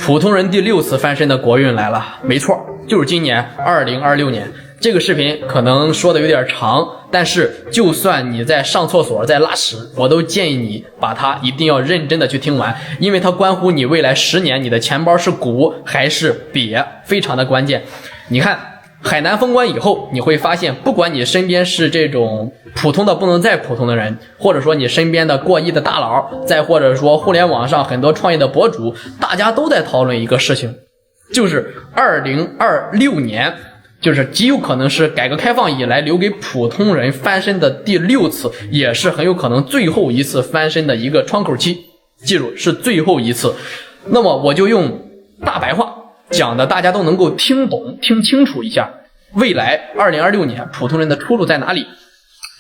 普通人第6次翻身的国运来了，没错，就是今年2026年。这个视频可能说的有点长，但是就算你在上厕所在拉屎，我都建议你把它一定要认真的去听完，因为它关乎你未来10年你的钱包是鼓还是瘪，非常的关键。你看海南封关以后，你会发现不管你身边是这种普通的不能再普通的人，或者说你身边的过亿的大佬，再或者说互联网上很多创业的博主，大家都在讨论一个事情，就是2026年就是极有可能是改革开放以来留给普通人翻身的第6次，也是很有可能最后一次翻身的一个窗口期，记住是最后一次。那么我就用大白话讲的大家都能够听懂听清楚一下，未来2026年普通人的出路在哪里。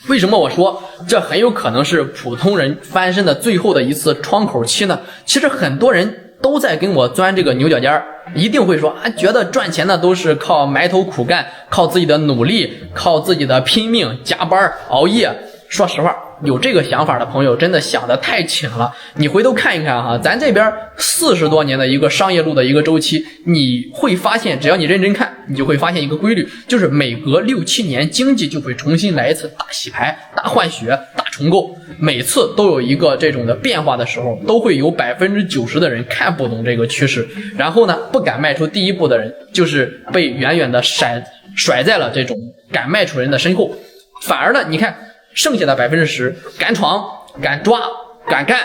为什么我说这很有可能是普通人翻身的最后的一次窗口期呢？其实很多人都在跟我钻这个牛角尖儿，一定会说觉得赚钱的都是靠埋头苦干，靠自己的努力，靠自己的拼命加班熬夜。说实话，有这个想法的朋友真的想得太浅了。你回头看一看哈，咱这边40多年的一个商业路的一个周期，你会发现只要你认真看，你就会发现一个规律，就是每隔6、7年经济就会重新来一次大洗牌、大换血、大重构，每次都有一个这种的变化的时候，都会有90%的人看不懂这个趋势，然后呢不敢迈出第一步的人，就是被远远的甩在了这种敢迈出人的身后。反而呢你看剩下的10%敢闯、敢抓、敢干、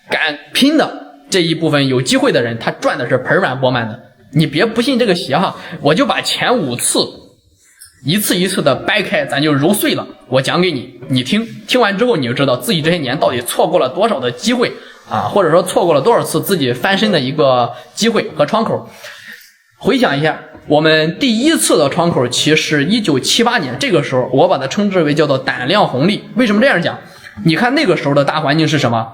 敢拼的这一部分有机会的人，他赚的是盆满钵满的。你别不信这个邪哈，我就把前5次一次一次的掰开，咱就揉碎了，我讲给你，你听完之后你就知道自己这些年到底错过了多少的机会啊，或者说错过了多少次自己翻身的一个机会和窗口。回想一下，我们第1次的窗口期是1978年，这个时候我把它称之为叫做胆量红利。为什么这样讲？你看那个时候的大环境是什么？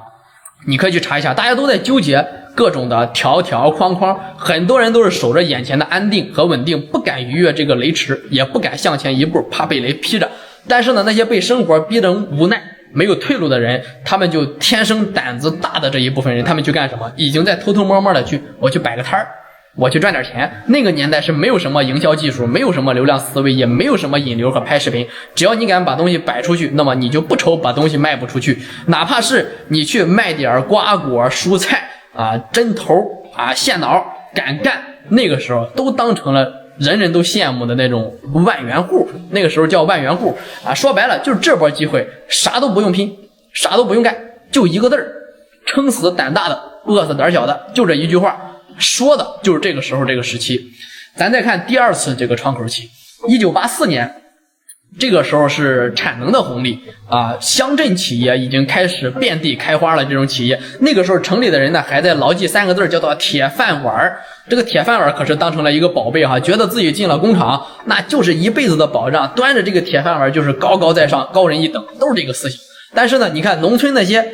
你可以去查一下，大家都在纠结各种的条条框框，很多人都是守着眼前的安定和稳定，不敢逾越这个雷池，也不敢向前一步，怕被雷劈着。但是呢，那些被生活逼得无奈没有退路的人，他们就天生胆子大的这一部分人，他们去干什么？已经在偷偷摸摸的我去摆个摊儿，我去赚点钱。那个年代是没有什么营销技术，没有什么流量思维，也没有什么引流和拍视频，只要你敢把东西摆出去，那么你就不愁把东西卖不出去。哪怕是你去卖点瓜果蔬菜啊、针头啊、线脑，敢干，那个时候都当成了人人都羡慕的那种万元户，那个时候叫万元户啊。说白了就是这波机会啥都不用拼，啥都不用干，就一个字儿，撑死胆大的，饿死胆小的，就这一句话，说的就是这个时候这个时期。咱再看第2次这个窗口期，1984年，这个时候是产能的红利啊，乡镇企业已经开始遍地开花了。这种企业那个时候成立的人呢，还在牢记3个字叫做铁饭碗。这个铁饭碗可是当成了一个宝贝哈，觉得自己进了工厂那就是一辈子的保障，端着这个铁饭碗就是高高在上，高人一等，都是这个思想。但是呢，你看农村那些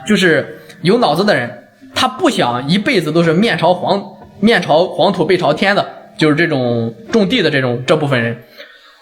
就是有脑子的人，他不想一辈子都是面朝黄土背朝天的，就是这种种地的这部分人，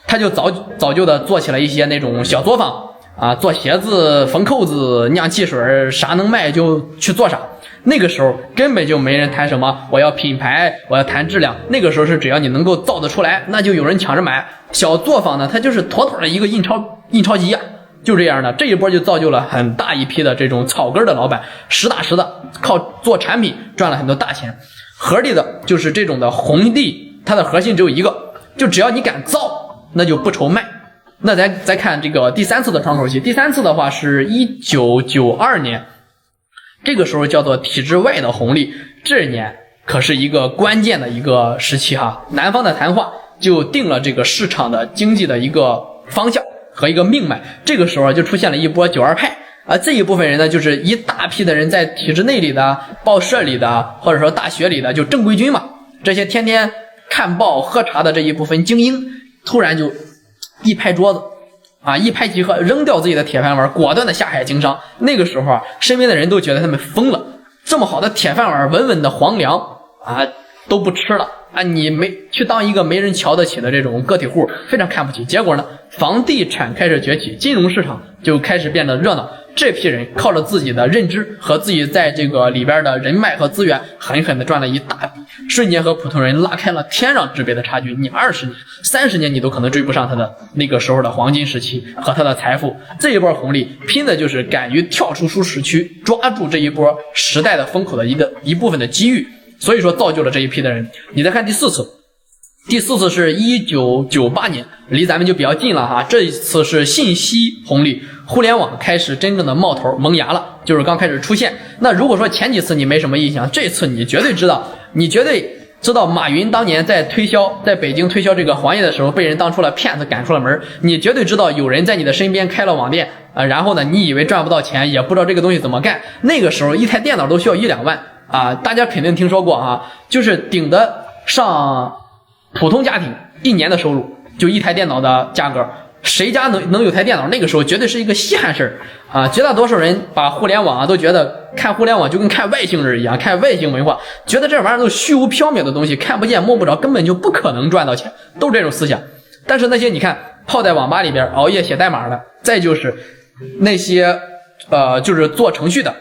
他就早就的做起了一些那种小作坊啊，做鞋子、缝扣子、酿汽水，啥能卖就去做啥。那个时候根本就没人谈什么我要品牌，我要谈质量，那个时候是只要你能够造得出来，那就有人抢着买。小作坊呢，它就是妥妥的一个印钞机啊，就这样的。这一波就造就了很大一批的这种草根的老板，实打实的靠做产品赚了很多大钱。合力的就是这种的红利，它的核心只有一个，就只要你敢造，那就不愁卖。那咱再看这个第3次的窗口期，第3次的话是1992年，这个时候叫做体制外的红利。这一年可是一个关键的一个时期哈，南方的谈话就定了这个市场的经济的一个方向和一个命脉。这个时候就出现了一波92派啊，这一部分人呢，就是一大批的人在体制内里的、报社里的，或者说大学里的，就正规军嘛，这些天天看报喝茶的这一部分精英，突然就一拍桌子啊，一拍即合，扔掉自己的铁饭碗，果断的下海经商。那个时候啊，身边的人都觉得他们疯了，这么好的铁饭碗，稳稳的皇粮啊都不吃了啊，你没去当一个没人瞧得起的这种个体户，非常看不起。结果呢，房地产开始崛起，金融市场就开始变得热闹，这批人靠着自己的认知和自己在这个里边的人脉和资源，狠狠的赚了一大笔，瞬间和普通人拉开了天壤之别的差距。你20年、30年你都可能追不上他的那个时候的黄金时期和他的财富。这一波红利拼的就是敢于跳出舒适区，抓住这一波时代的风口的一部分的机遇，所以说造就了这一批的人。你再看第4次。第4次是1998年，离咱们就比较近了哈。这一次是信息红利，互联网开始真正的冒头萌芽了，就是刚开始出现。那如果说前几次你没什么印象，这次你绝对知道马云当年在北京推销这个行业的时候，被人当出了骗子，赶出了门。你绝对知道有人在你的身边开了网店然后呢，你以为赚不到钱，也不知道这个东西怎么干。那个时候一台电脑都需要1-2万大家肯定听说过就是顶得上普通家庭1年的收入，就一台电脑的价格，谁家能有台电脑？那个时候绝对是一个稀罕事绝大多数人把互联网都觉得看互联网就跟看外星人一样，看外星文化，觉得这玩意儿都是虚无缥缈的东西，看不见摸不着，根本就不可能赚到钱，都是这种思想。但是那些你看泡在网吧里边熬夜写代码的，再就是那些就是做程序的，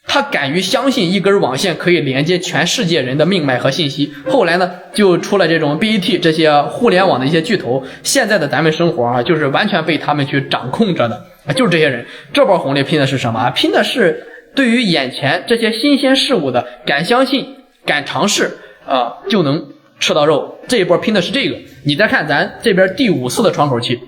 他敢于相信一根网线可以连接全世界人的命脉和信息。后来呢，就出了这种 BAT 这些互联网的一些巨头。现在的咱们生活就是完全被他们去掌控着的就是这些人。这波红利拼的是什么拼的是对于眼前这些新鲜事物的敢相信、敢尝试就能吃到肉。这一波拼的是这个。你再看咱这边第5次的窗口期。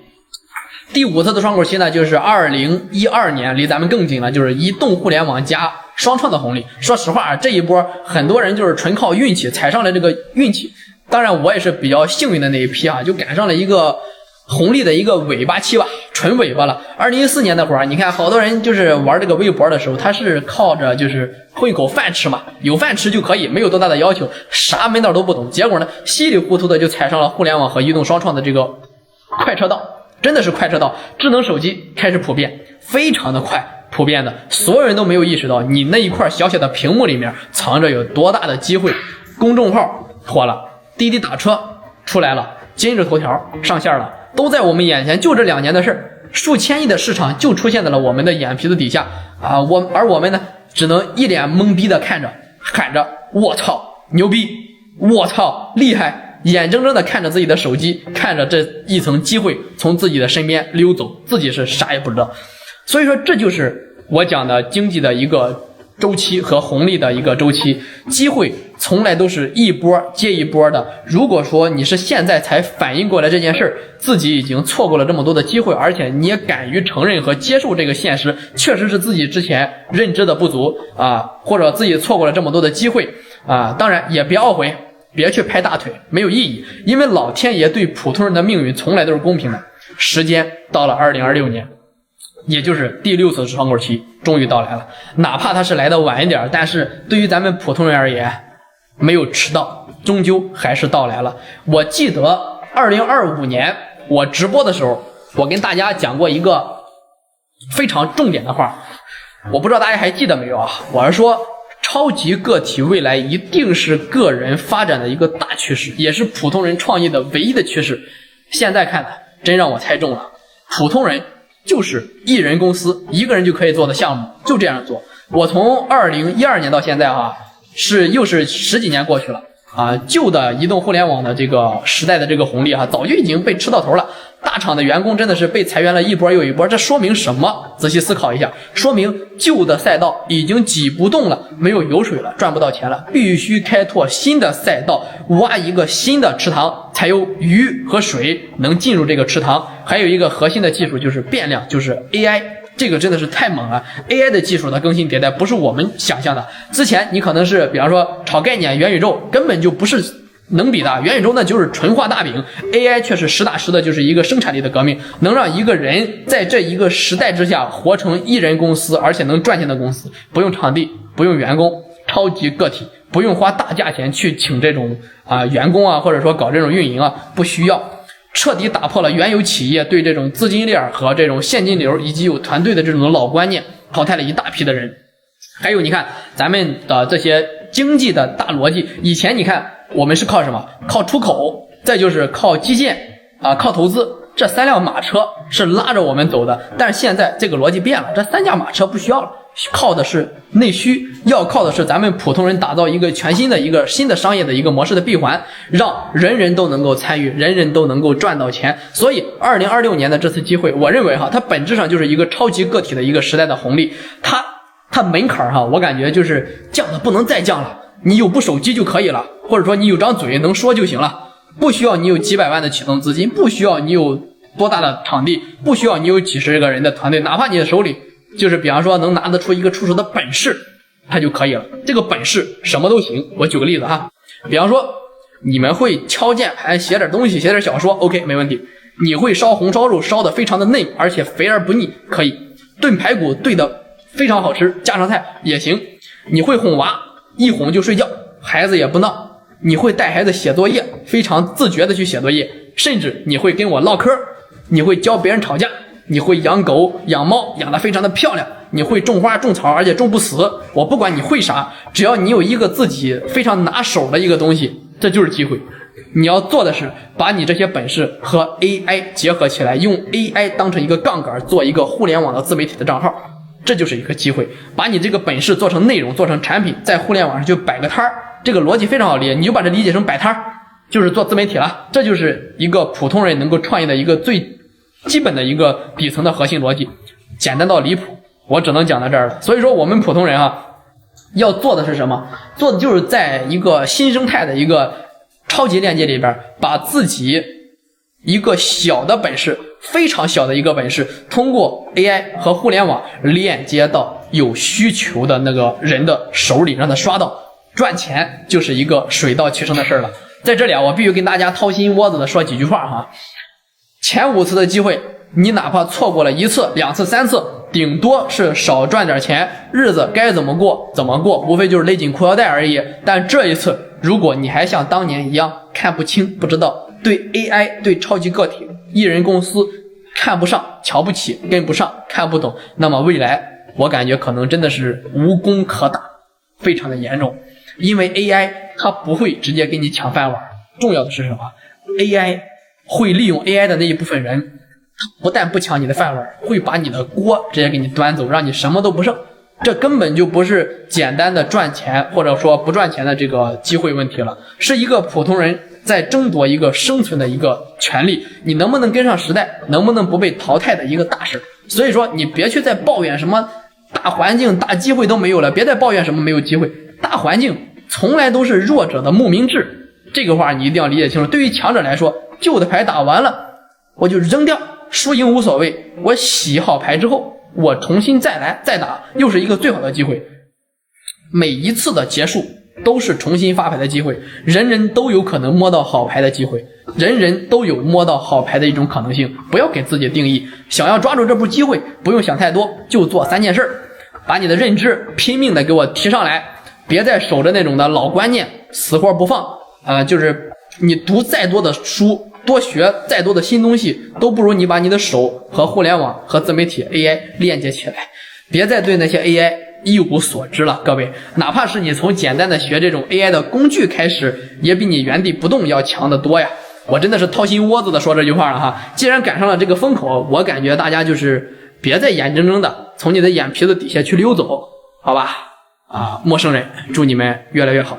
第5次的窗口期呢，就是2012年，离咱们更近了，就是移动互联网加双创的红利。说实话这一波很多人就是纯靠运气踩上了这个运气，当然我也是比较幸运的那一批就赶上了一个红利的一个尾巴期吧，纯尾巴了。2014年那会儿，你看好多人就是玩这个微博的时候，他是靠着就是混口饭吃嘛，有饭吃就可以，没有多大的要求，啥门道都不懂。结果呢，稀里糊涂的就踩上了互联网和移动双创的这个快车道。真的是快车道，智能手机开始普遍，非常的快，普遍的，所有人都没有意识到你那一块小小的屏幕里面藏着有多大的机会。公众号火了，滴滴打车出来了，今日头条上线了，都在我们眼前，就这2年的事儿，数千亿的市场就出现在了我们的眼皮子底下而我们呢，只能一脸懵逼的看着，喊着我操牛逼，我操厉害，眼睁睁的看着自己的手机，看着这一层机会从自己的身边溜走，自己是啥也不知道。所以说这就是我讲的经济的一个周期和红利的一个周期，机会从来都是一波接一波的。如果说你是现在才反应过来这件事，自己已经错过了这么多的机会，而且你也敢于承认和接受这个现实，确实是自己之前认知的不足或者自己错过了这么多的机会当然也别懊悔，别去拍大腿，没有意义，因为老天爷对普通人的命运从来都是公平的。时间到了2026年，也就是第6次窗口期终于到来了，哪怕它是来的晚一点，但是对于咱们普通人而言，没有迟到，终究还是到来了。我记得2025年我直播的时候，我跟大家讲过一个非常重点的话，我不知道大家还记得没有我是说超级个体未来一定是个人发展的一个大趋势，也是普通人创业的唯一的趋势。现在看来真让我猜中了，普通人就是一人公司，一个人就可以做的项目，就这样做。我从2012年到现在又是10几年过去了旧的移动互联网的这个时代的这个红利早就已经被吃到头了。大厂的员工真的是被裁员了一波又一波，这说明什么？仔细思考一下，说明旧的赛道已经挤不动了，没有油水了，赚不到钱了，必须开拓新的赛道，挖一个新的池塘，才有鱼和水能进入这个池塘。还有一个核心的技术就是变量，就是 AI，这个真的是太猛了 ，AI 的技术的更新迭代不是我们想象的。之前你可能是比方说炒概念元宇宙，根本就不是能比的，元宇宙那就是纯画大饼， AI 却是实打实的就是一个生产力的革命，能让一个人在这一个时代之下活成一人公司，而且能赚钱的公司，不用场地，不用员工，超级个体，不用花大价钱去请这种员工或者说搞这种运营不需要。彻底打破了原有企业对这种资金链和这种现金流以及有团队的这种老观念，淘汰了一大批的人。还有你看咱们的这些经济的大逻辑，以前你看我们是靠什么？靠出口，再就是靠基建靠投资，这3辆马车是拉着我们走的，但是现在这个逻辑变了，这3驾马车不需要了，靠的是内需，要靠的是咱们普通人打造一个全新的新的商业的一个模式的闭环，让人人都能够参与，人人都能够赚到钱。所以2026年的这次机会，我认为它本质上就是一个超级个体的一个时代的红利，它门槛我感觉就是降的不能再降了，你有部手机就可以了，或者说你有张嘴能说就行了，不需要你有几百万的启动资金，不需要你有多大的场地，不需要你有几十个人的团队，哪怕你的手里就是比方说能拿得出一个出手的本事，它就可以了。这个本事什么都行，我举个例子比方说你们会敲键盘写点东西，写点小说 OK 没问题，你会烧红烧肉烧得非常的嫩而且肥而不腻可以，炖排骨炖得非常好吃加上菜也行，你会哄娃一哄就睡觉孩子也不闹，你会带孩子写作业非常自觉的去写作业，甚至你会跟我唠嗑，你会教别人吵架，你会养狗养猫养得非常的漂亮，你会种花种草而且种不死，我不管你会啥，只要你有一个自己非常拿手的一个东西，这就是机会。你要做的是把你这些本事和 AI 结合起来，用 AI 当成一个杠杆，做一个互联网的自媒体的账号，这就是一个机会。把你这个本事做成内容做成产品，在互联网上就摆个摊儿，这个逻辑非常好理解，你就把这理解成摆摊儿，就是做自媒体了。这就是一个普通人能够创业的一个最基本的一个底层的核心逻辑，简单到离谱，我只能讲到这儿了。所以说我们普通人要做的是什么？做的就是在一个新生态的一个超级链接里边，把自己一个小的本事，非常小的一个本事，通过 AI 和互联网链接到有需求的那个人的手里，让他刷到，赚钱就是一个水到渠成的事了。在这里我必须跟大家掏心窝子的说几句话前5次的机会，你哪怕错过了1次、2次、3次，顶多是少赚点钱，日子该怎么过怎么过，无非就是勒紧裤腰带而已。但这一次，如果你还像当年一样看不清、不知道，对 AI、对超级个体、艺人公司看不上、瞧不起、跟不上、看不懂，那么未来我感觉可能真的是无功可打，非常的严重。因为 AI 它不会直接给你抢饭碗，重要的是什么？ AI 会利用 AI 的那一部分人，他不但不抢你的饭碗，会把你的锅直接给你端走，让你什么都不剩。这根本就不是简单的赚钱或者说不赚钱的这个机会问题了，是一个普通人在争夺一个生存的一个权利，你能不能跟上时代，能不能不被淘汰的一个大事。所以说你别去再抱怨什么大环境大机会都没有了，别再抱怨什么没有机会，大环境从来都是弱者的牧民制，这个话你一定要理解清楚。对于强者来说，旧的牌打完了我就扔掉，输赢无所谓，我洗好牌之后我重新再来再打，又是一个最好的机会。每一次的结束都是重新发牌的机会，人人都有可能摸到好牌的机会，人人都有摸到好牌的一种可能性。不要给自己定义，想要抓住这波机会不用想太多，就做3件事，把你的认知拼命的给我提上来，别再守着那种的老观念死活不放就是你读再多的书，多学再多的新东西，都不如你把你的手和互联网和自媒体 AI 链接起来。别再对那些 AI 一无所知了，各位，哪怕是你从简单的学这种 AI 的工具开始，也比你原地不动要强得多呀。我真的是掏心窝子的说这句话了既然赶上了这个风口，我感觉大家就是别再眼睁睁的从你的眼皮子底下去溜走，好吧？陌生人，祝你们越来越好。